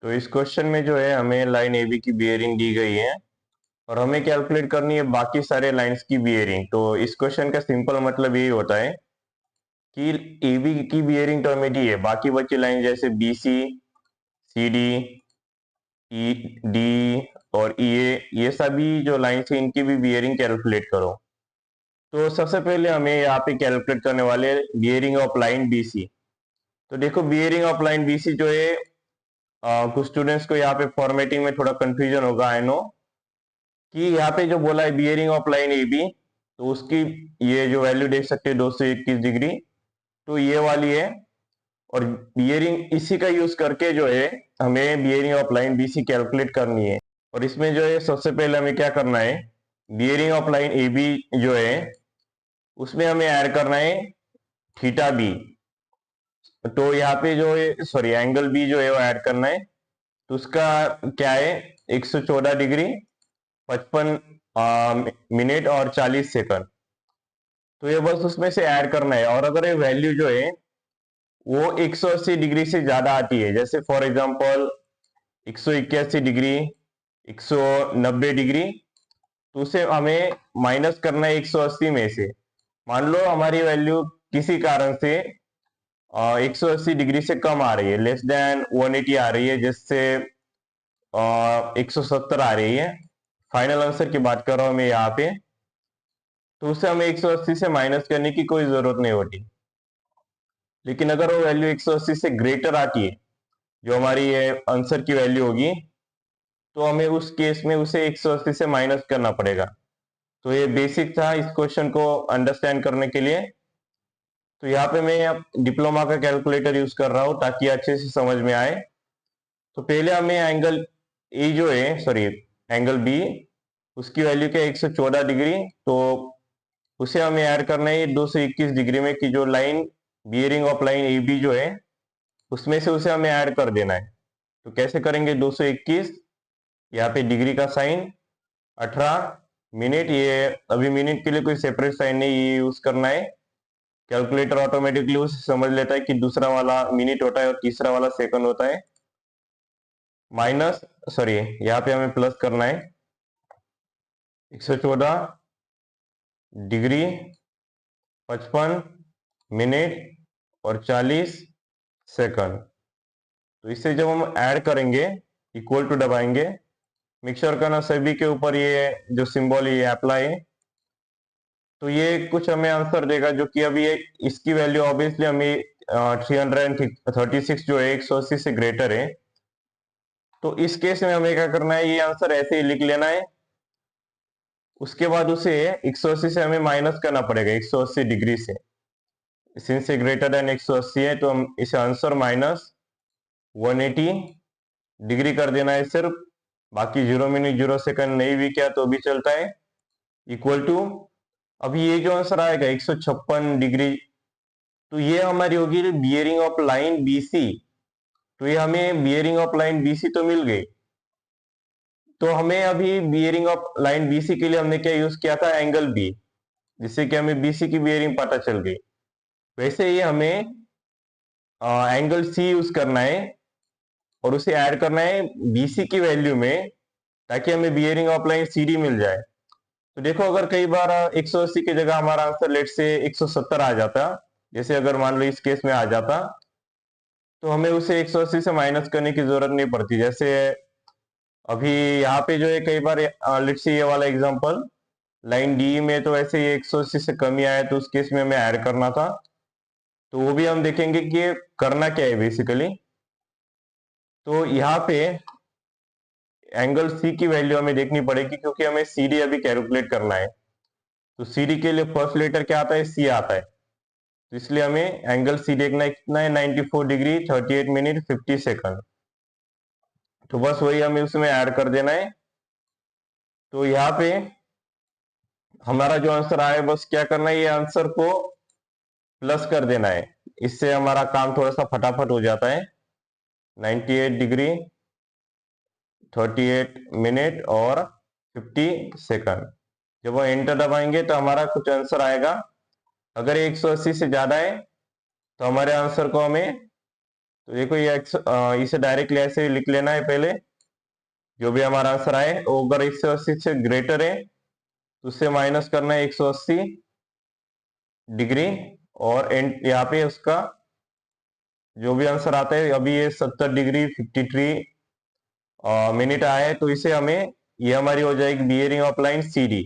तो इस क्वेश्चन में जो है हमें लाइन ए बी की बियरिंग दी गई है और हमें कैलकुलेट करनी है बाकी सारे लाइंस की बियरिंग। तो इस क्वेश्चन का सिंपल मतलब यही होता है कि ए बी की बियरिंग तो हमें दी है, बाकी बची लाइन जैसे B C, C D, E D और ई ए, ये सभी जो लाइंस है इनकी भी बियरिंग कैलकुलेट करो। तो सबसे पहले हमें यहाँ पे कैलकुलेट करने वाले bearing of line B C. तो देखो bearing of line B C जो है, कुछ स्टूडेंट्स को यहाँ पे फॉर्मेटिंग में थोड़ा कंफ्यूजन होगा, आई नो, कि यहाँ पे जो बोला है bearing of line A B, तो उसकी ये जो वैल्यू देख सकते हैं 221 डिग्री, तो ये वाली है। और बियरिंग इसी का यूज करके जो है हमें bearing of line B C calculate करनी है। और इसमें जो है सबसे पहले हमें क्या करना है, bearing of line A B जो है उसमें हमें ऐड करना है थीटा बी। तो यहाँ पे जो है सॉरी एंगल बी जो है वो ऐड करना है। तो उसका क्या है, 114 डिग्री 55 मिनट और 40 सेकंड। तो ये बस उसमें से ऐड करना है। और अगर ये वैल्यू जो है वो 180 डिग्री से ज्यादा आती है, जैसे फॉर एग्जांपल 181 डिग्री, 190 डिग्री, तो उसे हमें माइनस करना है 180 में से। मान लो हमारी वैल्यू किसी कारण से 180 डिग्री से कम आ रही है, लेस देन 180 आ रही है, जिससे 170 आ रही है। फाइनल आंसर की बात कर रहा हूं मैं यहाँ पे। तो उसे हमें 180 से माइनस करने की कोई जरूरत नहीं होती। लेकिन अगर वो वैल्यू 180 से ग्रेटर आती है, जो हमारी ये आंसर की वैल्यू होगी, तो हमें उस केस में उसे 180 से माइनस करना पड़ेगा। तो ये बेसिक था इस क्वेश्चन को अंडरस्टैंड करने के लिए। तो यहाँ पे मैं अब डिप्लोमा का कैलकुलेटर यूज कर रहा हूँ ताकि अच्छे से समझ में आए। तो पहले हमें एंगल ए जो है सॉरी एंगल बी, उसकी वैल्यू क्या है 114 डिग्री। तो उसे हमें ऐड करना है 221 डिग्री में, कि जो line bearing of line A B जो है उसमें से उसे हमें ऐड कर देना है। तो कैसे करेंगे, 221 यहाँ पे डिग्री का साइन, 18 मिनट, ये अभी मिनट के लिए कोई सेपरेट साइन नहीं, ये यूज करना है। कैलकुलेटर ऑटोमेटिकली उसे समझ लेता है कि दूसरा वाला मिनट होता है और तीसरा वाला सेकंड होता है। माइनस सॉरी यहाँ पे हमें प्लस करना है 114 डिग्री 55 मिनट और 40 सेकंड। तो इसे जब हम ऐड करेंगे, इक्वल टू दबाएंगे, मिक्सचर करना सभी के ऊपर ये जो सिंबल ये अप्लाई है, तो ये कुछ हमें आंसर देगा, जो कि अभी इसकी वैल्यू ऑब्वियसली हमें 336 जो है 180 से ग्रेटर है। तो इस केस में हमें क्या करना है, ये आंसर ऐसे ही लिख लेना है। उसके बाद उसे 180 से हमें माइनस करना पड़ेगा 180 डिग्री से, सिंस से ग्रेटर देन 180 है, तो हम इसे आंसर माइनस 180 डिग्री कर देना है सिर्फ। बाकी 0 मिनट 0 सेकंड नहीं भी किया तो भी चलता है। इक्वल टू, अभी ये जो आंसर आएगा 156 डिग्री, तो ये हमारी होगी बियरिंग ऑफ लाइन बीसी। तो ये हमें बियरिंग ऑफ लाइन बीसी तो मिल गई। तो हमें अभी बियरिंग ऑफ लाइन बीसी के लिए हमने क्या यूज किया था, एंगल बी, जिससे कि हमें बीसी की बियरिंग पता चल गई। वैसे ही हमें एंगल सी यूज करना है और उसे ऐड करना है बीसी की वैल्यू में, ताकि हमें bearing of line C D मिल जाए। तो देखो अगर कई बार 180 की जगह हमारा आंसर लेट से 170 आ जाता, जैसे अगर मान लो इस केस में आ जाता, तो हमें उसे 180 से माइनस करने की जरूरत नहीं पड़ती। जैसे अभी यहाँ पे जो है कई बार लेट से ये वाला एग्जांपल लाइन डी में तो ऐसे ये 180 से कम ही आया, तो उस केस में हमें ऐड करना था। तो वो भी हम देखेंगे कि ये करना क्या है बेसिकली। तो यहाँ पे एंगल सी की वैल्यू हमें देखनी पड़ेगी, क्योंकि हमें सी डी अभी कैलकुलेट करना है। तो सी डी के लिए फर्स्ट लेटर क्या आता है, सी आता है। तो इसलिए हमें एंगल सी देखना है, कितना है 94 डिग्री 38 मिनट 50 सेकंड। तो बस वही हमें उसमें ऐड कर देना है। तो यहाँ पे हमारा जो आंसर आया, बस क्या करना है, ये आंसर को प्लस कर देना है। इससे हमारा काम थोड़ा सा फटाफट हो जाता है। 98 डिग्री 38 मिनट और 50 सेकंड। जब वो एंटर दबाएंगे तो हमारा कुछ आंसर आएगा। अगर 180 से ज्यादा है तो हमारे आंसर को हमें तो देखो ये इसे डायरेक्टली ऐसे लिख लेना है पहले, जो भी हमारा आंसर आए, अगर 180 से ग्रेटर है तो उससे माइनस करना है 180 डिग्री, और एंड यहाँ पे उसका जो भी आंसर आता है, अभी ये 70 डिग्री 53 मिनट आया है, तो इसे हमें, ये हमारी हो जाएगी bearing of line C D.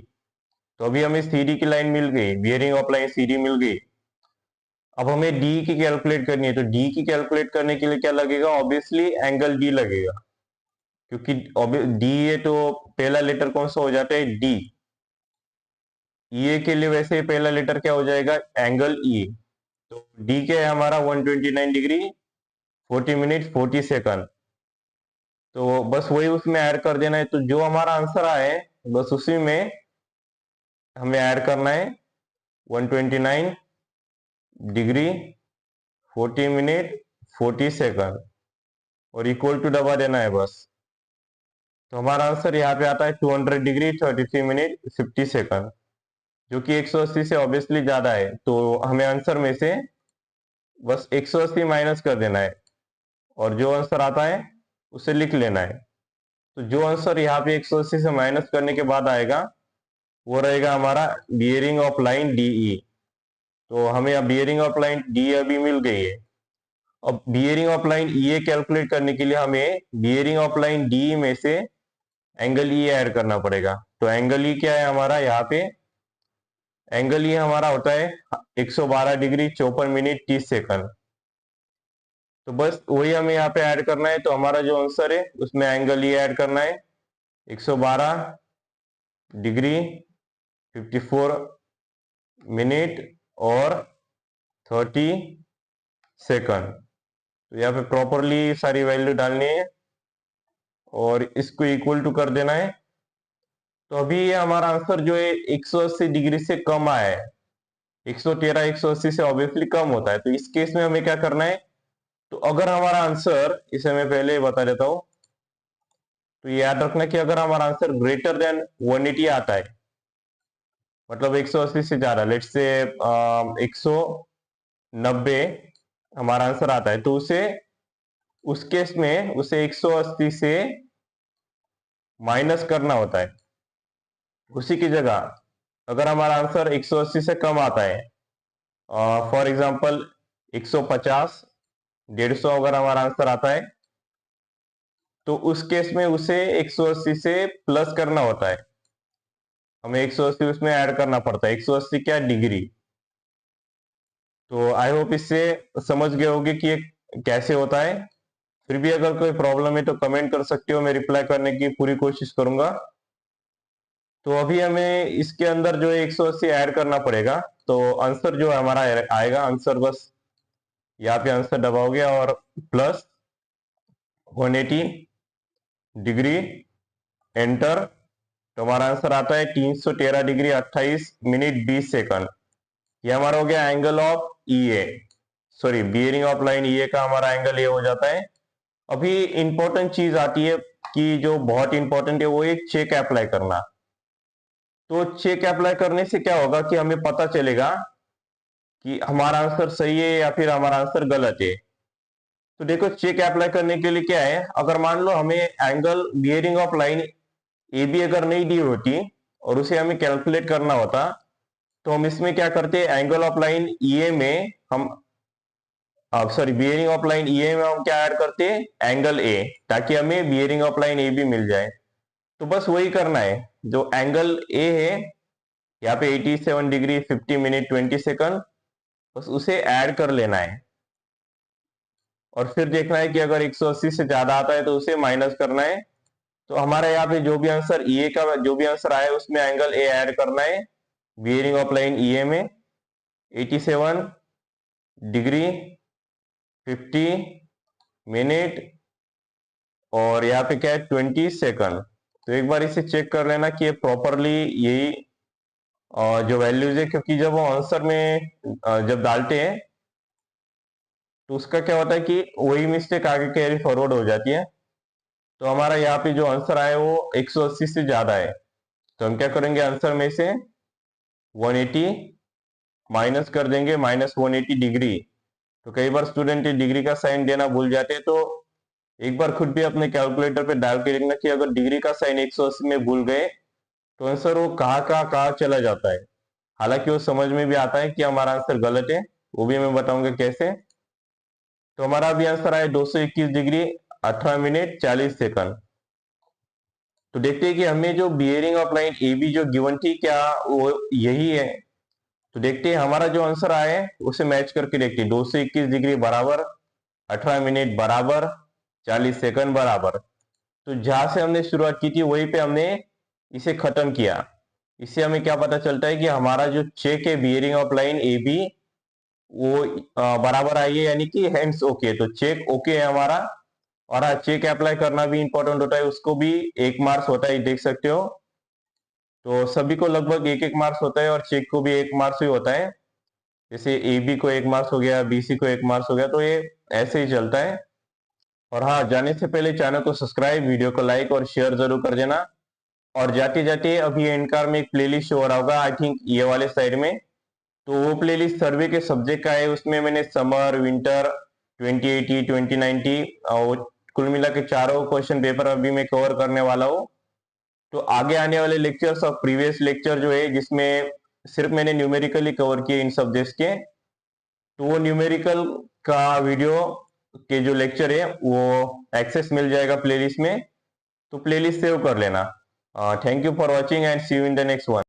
तो अभी हमें सी डी की लाइन मिल गई, bearing of line C D मिल गई। अब हमें डी की कैलकुलेट करनी है, तो डी की कैलकुलेट करने के लिए क्या लगेगा, ऑब्वियसली एंगल डी लगेगा, क्योंकि डी है तो पहला लेटर कौन सा हो जाता है, डी। ई के लिए वैसे ही पहला लेटर क्या हो जाएगा, एंगल ई। तो डी क्या है हमारा 129 डिग्री 40 मिनट 40 सेकंड। तो बस वही उसमें ऐड कर देना है, तो जो हमारा आंसर आए बस उसी में हमें ऐड करना है 129 डिग्री 40 मिनट 40 सेकंड, और इक्वल टू दबा देना है बस। तो हमारा आंसर यहाँ पे आता है 200 डिग्री 33 मिनट 50 सेकंड, जो कि 180 से ऑब्वियसली ज्यादा है। तो हमें आंसर में से बस 180 माइनस कर देना है, और जो आंसर आता है उसे लिख लेना है। तो जो आंसर यहाँ पे 180 से माइनस करने के बाद आएगा वो रहेगा हमारा बियरिंग ऑफ लाइन डीई। तो हमें अब बियरिंग ऑफ लाइन डी अभी मिल गई है। अब bearing of line E calculate करने के लिए हमें बियरिंग ऑफ लाइन डी में से एंगल ई ऐड करना पड़ेगा। तो एंगल ई क्या है हमारा, यहाँ पे एंगल ई हमारा होता है 112 डिग्री 54 मिनट 30 सेकंड। तो बस वही हमें यहाँ पे ऐड करना है। तो हमारा जो आंसर है उसमें एंगल ई ऐड करना है 112 डिग्री 54 मिनट और 30 सेकंड। तो यहाँ पे प्रॉपरली सारी वैल्यू डालनी है और इसको इक्वल टू कर देना है। तो अभी ये हमारा आंसर जो है 180 डिग्री से कम आया है, 113 180 से ऑब्वियसली कम होता है। तो इस केस में हमें क्या करना है, तो अगर हमारा आंसर, इसे मैं पहले बता देता हूं, तो याद रखना कि अगर हमारा आंसर ग्रेटर देन 180 आता है, मतलब 180 से ज्यादा, लेट्स से 190 हमारा आंसर आता है, तो उसे उस केस में उसे 180 से माइनस करना होता है। उसी की जगह अगर हमारा आंसर 180 से कम आता है, फॉर एग्जांपल 150 150 अगर हमारा आंसर आता है, तो उस केस में उसे 180 से प्लस करना होता है। हमें 180 उसमें ऐड करना पड़ता है। 180 क्या, डिग्री। तो आई होप इससे समझ गए होगे कि ये कैसे होता है। फिर भी अगर कोई प्रॉब्लम है तो कमेंट कर सकते हो, मैं रिप्लाई करने की पूरी कोशिश करूंगा। तो अभी हमें इसके अंदर जो है 180 ऐड करना पड़ेगा। तो आंसर जो हमारा आएगा, आंसर बस यहाँ पे आंसर दबाओगे और प्लस 180 डिग्री एंटर। तो हमारा आंसर आता है 313 डिग्री 28 मिनट 20 सेकंड। ये हमारा हो गया angle of EA, sorry bearing of line EA का हमारा एंगल ये हो जाता है। अभी इंपॉर्टेंट चीज आती है कि जो बहुत इंपॉर्टेंट है वो एक चेक अप्लाई करना। तो चेक अप्लाई करने से क्या होगा कि हमें पता चलेगा कि हमारा आंसर सही है या फिर हमारा आंसर गलत है। तो देखो चेक अप्लाई करने के लिए क्या है, अगर मान लो हमें angle bearing of line A B अगर नहीं दी होती और उसे हमें कैलकुलेट करना होता, तो हम इसमें क्या करते, एंगल ऑफ लाइन ईए में हम, सॉरी बियरिंग ऑफ लाइन ईए में हम क्या ऐड करते हैं, एंगल ए, ताकि हमें bearing of line A B मिल जाए। तो बस वही करना है, जो एंगल ए है यहाँ पे 87 डिग्री 50 मिनट 20 सेकंड, बस उसे ऐड कर लेना है। और फिर देखना है कि अगर 180 से ज्यादा आता है तो उसे माइनस करना है। तो हमारा यहाँ पे जो भी आंसर ईए का जो भी आंसर आया उसमें एंगल ए ऐड करना है बियरिंग ऑफ लाइन ईए में 87 डिग्री 50 मिनट और यहाँ पे क्या है 20 सेकंड। तो एक बार इसे चेक कर लेना कि ये प्रॉपरली यही जो वैल्यूज है, क्योंकि जब वो आंसर में जब डालते हैं तो उसका क्या होता है कि वही मिस्टेक आगे कैरी फॉरवर्ड हो जाती है। तो हमारा यहाँ पे जो आंसर आया वो 180 से ज्यादा है, तो हम क्या करेंगे, आंसर में से 180 माइनस कर देंगे, -180 डिग्री, तो कई बार स्टूडेंट डिग्री का साइन देना भूल जाते हैं, तो एक बार खुद भी अपने कैलकुलेटर पे डाल के देखना कि अगर डिग्री का साइन 180 में भूल गए तो आंसर वो कहाँ चला जाता है। हालांकि वो समझ में भी आता है कि हमारा आंसर गलत है, वो भी मैं बताऊंगा कैसे। तो हमारा अभी आंसर आया 221 डिग्री 18 मिनट 40 सेकंड। तो देखते हैं कि हमें जो bearing of line A B जो गिवन थी क्या वो यही है। तो देखते हैं हमारा जो आंसर आया है उसे मैच करके देखते हैं। 221 डिग्री बराबर 18 मिनट बराबर 40 सेकंड बराबर। तो जहां से हमने शुरुआत की थी वहीं पे हमने इसे खत्म किया। इससे हमें क्या पता चलता है कि हमारा जो चेक है bearing of line A B वो बराबर आई है, यानी कि हैंड्स ओके। तो चेक ओके है हमारा। और हाँ, चेक अप्लाई करना भी इंपॉर्टेंट होता है, उसको भी 1 मार्क्स होता है, देख सकते हो। तो सभी को लगभग 1-1 मार्क्स होता है और चेक को भी 1 मार्क्स ही होता है। जैसे ए बी को 1 मार्क्स हो गया, बी सी को 1 मार्क्स हो गया, तो ये ऐसे ही चलता है। और हाँ, जाने से पहले चैनल को सब्सक्राइब, वीडियो को लाइक और शेयर जरूर कर देना। और जाते जाते अभी एंड कार्ड में एक प्लेलिस्ट शो हो रहा होगा, आई थिंक ये वाले साइड में। तो वो प्लेलिस्ट सर्वे के सब्जेक्ट का है, उसमें मैंने समर विंटर 2080 2090 और कुल मिला के चारों क्वेश्चन पेपर अभी मैं कवर करने वाला हूँ। तो आगे आने वाले लेक्चर्स और प्रीवियस लेक्चर जो है जिसमें सिर्फ मैंने न्यूमेरिकली कवर किए इन सब्जेक्ट्स के, तो वो न्यूमेरिकल का वीडियो के जो लेक्चर है वो एक्सेस मिल जाएगा प्लेलिस्ट में। तो प्लेलिस्ट सेव कर लेना। Thank you for watching and see you in the next one.